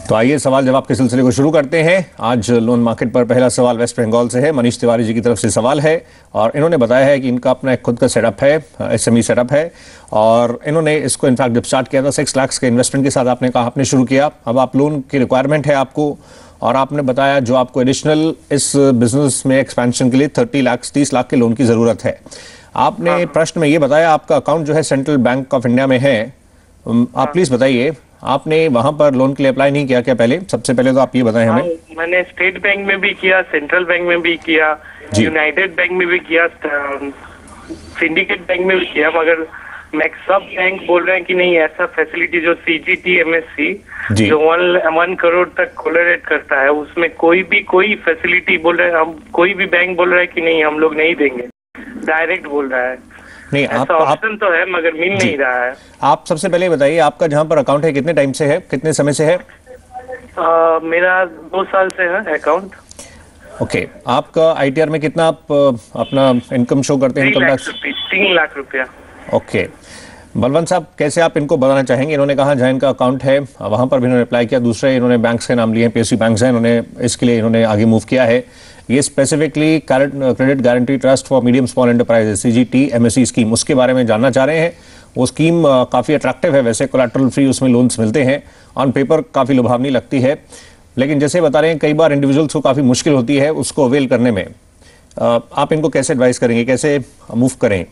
तो आइए सवाल जवाब के सिलसिले को शुरू करते हैं। आज लोन मार्केट पर पहला सवाल वेस्ट बंगाल से है। मनीष तिवारी जी की तरफ से सवाल है और इन्होंने बताया है कि इनका अपना एक खुद का सेटअप है, एसएमई सेटअप है और इन्होंने इसको इनफैक्ट जब स्टार्ट किया था 6 लाख के इन्वेस्टमेंट के साथ आपने कहा आपने शुरू किया। अब आप लोन की रिक्वायरमेंट है आपको और आपने बताया जो आपको एडिशनल इस बिजनेस में एक्सपेंशन के लिए 30 लाख के लोन की जरूरत है। आपने प्रश्न में ये बताया आपका अकाउंट जो है सेंट्रल बैंक ऑफ इंडिया में है। आप प्लीज बताइए आपने वहां पर लोन के लिए अप्लाई नहीं किया क्या? पहले सबसे पहले तो आप ये बताएं हमें। मैंने स्टेट बैंक में भी किया, सेंट्रल बैंक में भी किया, यूनाइटेड बैंक में भी किया, सिंडिकेट बैंक में भी किया, मगर सब बैंक बोल रहे हैं कि नहीं ऐसा फैसिलिटी जो सीजीटी एमएससी जो 1 करोड़ तक कोलरेट करता है उसमें कोई फैसिलिटी बोल रहे हैं, हम कोई भी बैंक बोल रहा है कि नहीं हम लोग नहीं देंगे, डायरेक्ट बोल रहा है। नहीं, ऐसा ऑप्शन तो है मगर मिल नहीं रहा है। आप सबसे पहले बताइए आपका जहां पर अकाउंट है कितने टाइम से है, कितने समय से है? मेरा 2 साल से है अकाउंट। ओके, आपका आईटीआर में कितना आप अपना इनकम शो करते हैं? 3 लाख रुपया। ओके, बलवंत साहब कैसे आप इनको बताना चाहेंगे? इन्होंने कहा जहां इनका अकाउंट है वहां पर भी इन्होंने अप्लाई किया, दूसरे इन्होंने बैंक्स के नाम लिए हैं, पीएसयू बैंक्स हैं, इन्होंने इसके लिए इन्होंने आगे मूव किया है। ये specifically credit guarantee trust for medium small enterprises CGT MSE scheme, उसके बारे में जानना चाह रहे हैं। वो स्कीम काफ़ी अट्रैक्टिव है, वैसे कोलैटरल फ्री उसमें लोन्स मिलते हैं, ऑन पेपर काफ़ी लुभावनी लगती है, लेकिन जैसे बता रहे हैं कई बार इंडिविजुअल्स को काफ़ी मुश्किल होती है उसको अवेल करने में। आप इनको कैसे एडवाइस करेंगे, कैसे मूव करें?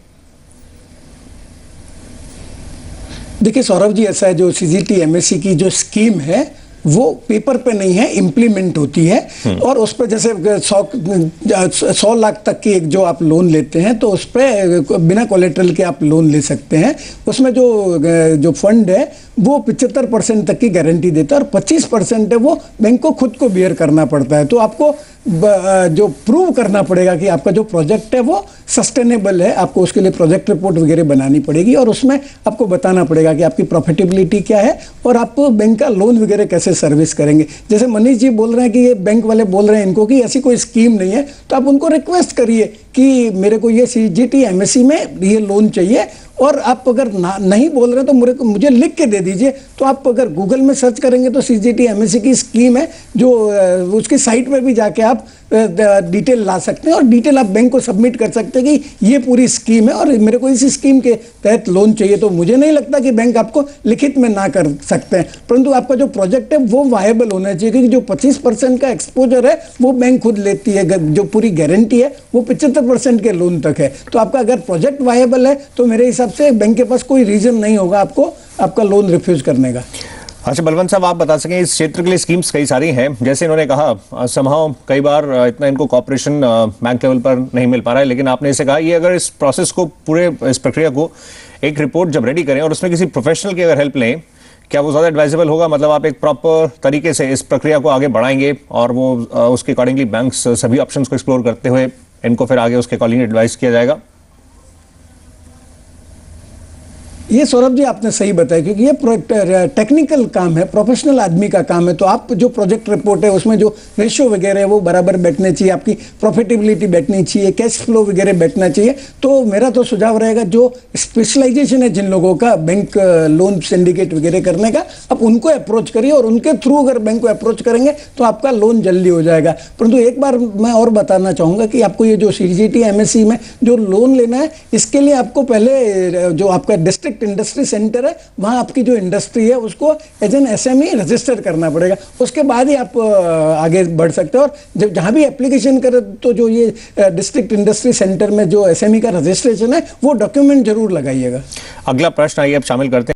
देखिए सौरभ जी, ऐसा है जो सीजीटी एमएससी की जो स्कीम है वो पेपर पे नहीं है, इम्प्लीमेंट होती है और उस पर जैसे 100 लाख तक की एक जो आप लोन लेते हैं तो उस पर बिना कोलेट्रल के आप लोन ले सकते हैं। उसमें जो फंड है वो 75% तक की गारंटी देता है और 25% है वो बैंक को खुद को बियर करना पड़ता है। तो आपको जो प्रूव करना पड़ेगा कि आपका जो प्रोजेक्ट है वो सस्टेनेबल है, आपको उसके लिए प्रोजेक्ट रिपोर्ट वगैरह बनानी पड़ेगी और उसमें आपको बताना पड़ेगा कि आपकी प्रॉफिटेबिलिटी क्या है और आप बैंक का लोन वगैरह कैसे सर्विस करेंगे। जैसे मनीष जी बोल रहे हैं कि ये बैंक वाले बोल रहे हैं इनको कि ऐसी कोई स्कीम नहीं है, तो आप उनको रिक्वेस्ट करिए कि मेरे को ये सीजीटी एमएससी में ये लोन चाहिए और आप अगर नहीं बोल रहे तो मुझे लिख के दे दीजिए। तो आप अगर गूगल में सर्च करेंगे तो सीजीटी एमएससी की स्कीम है जो उसकी साइट पे भी जाके आप डिटेल ला सकते हैं और डिटेल आप बैंक को सबमिट कर सकते हैं कि ये पूरी स्कीम है और मेरे को इस स्कीम के तहत लोन चाहिए। तो मुझे नहीं लगता कि बैंक आपको लिखित में ना कर सकते हैं, परंतु आपका जो प्रोजेक्ट है वो वायबल होना चाहिए क्योंकि जो 25% का एक्सपोजर है वो बैंक खुद लेती है, जो पूरी गारंटी है वो 75% के लोन तक है। तो आपका अगर प्रोजेक्ट वायबल है तो मेरे हिसाब से बैंक के पास कोई रीजन नहीं होगा आपको आपका लोन रिफ्यूज करने का। अच्छा बलवंत साहब, आप बता सकें इस क्षेत्र के लिए स्कीम्स कई सारी हैं, जैसे इन्होंने कहा समहाउ कई बार इतना इनको कॉर्पोरेशन बैंक लेवल पर नहीं मिल पा रहा है, लेकिन आपने इसे कहा ये अगर इस प्रोसेस को पूरे इस प्रक्रिया को एक रिपोर्ट जब रेडी करें और उसमें किसी प्रोफेशनल की अगर हेल्प लें, क्या वो ज़्यादा एडवाइजेबल होगा? मतलब आप एक प्रॉपर तरीके से इस प्रक्रिया को आगे बढ़ाएंगे और वो उसके अकॉर्डिंगली बैंक्स सभी ऑप्शंस को एक्सप्लोर करते हुए इनको फिर आगे उसके अकॉर्डिंग एडवाइस किया जाएगा? ये सौरभ जी आपने सही बताया क्योंकि ये टेक्निकल काम है, प्रोफेशनल आदमी का काम है। तो आप जो प्रोजेक्ट रिपोर्ट है उसमें जो रेशियो वगैरह है वो बराबर बैठने चाहिए, आपकी प्रॉफिटेबिलिटी बैठनी चाहिए, कैश फ्लो वगैरह बैठना चाहिए। तो मेरा तो सुझाव रहेगा जो स्पेशलाइजेशन है जिन लोगों का बैंक लोन सिंडिकेट वगैरह करने का, आप उनको अप्रोच करिए और उनके थ्रू अगर बैंक को अप्रोच करेंगे तो आपका लोन जल्दी हो जाएगा। परंतु एक बार मैं और बताना चाहूँगा कि आपको ये जो सीजीटी एमएससी में जो लोन लेना है इसके लिए आपको पहले जो आपका डिस्ट्रिक्ट इंडस्ट्री सेंटर है वहां आपकी जो इंडस्ट्री है उसको एज एन एसएमई रजिस्टर करना पड़ेगा, उसके बाद ही आप आगे बढ़ सकते हो। और जब जहां भी एप्लीकेशन करें तो जो ये डिस्ट्रिक्ट इंडस्ट्री सेंटर में जो एसएमई का रजिस्ट्रेशन है वो डॉक्यूमेंट जरूर लगाइएगा। अगला प्रश्न आइए अब शामिल करते हैं।